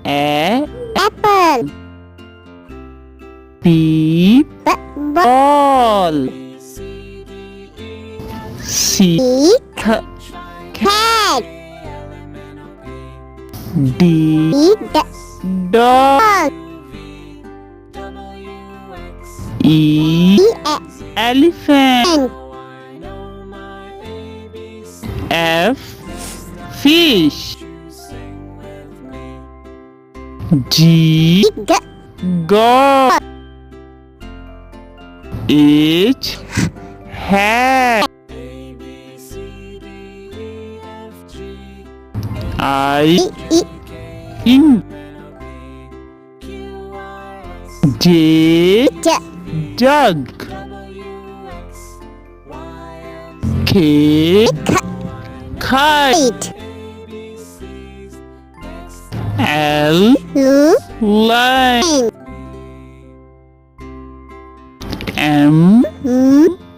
apple. B ball. C cat. D dog. E elephant. F fish. G god. H hat. I ink. J jug. K kite. L line. M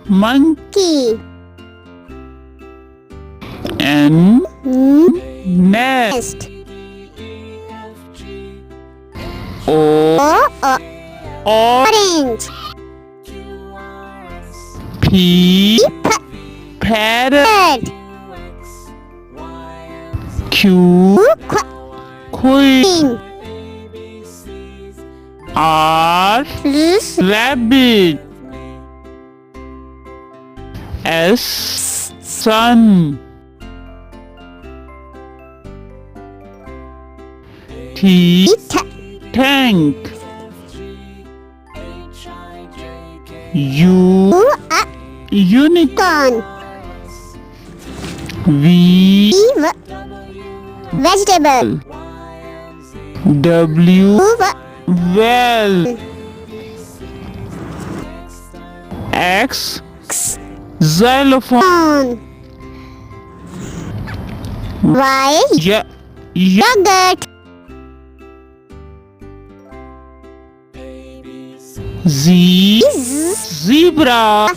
monkey. N nest. O orange. P parrot. Q queen. R rabbit. S sun. T tank. U unicorn. V vegetable. W well. X xylophone. Y yogurt. Z zebra.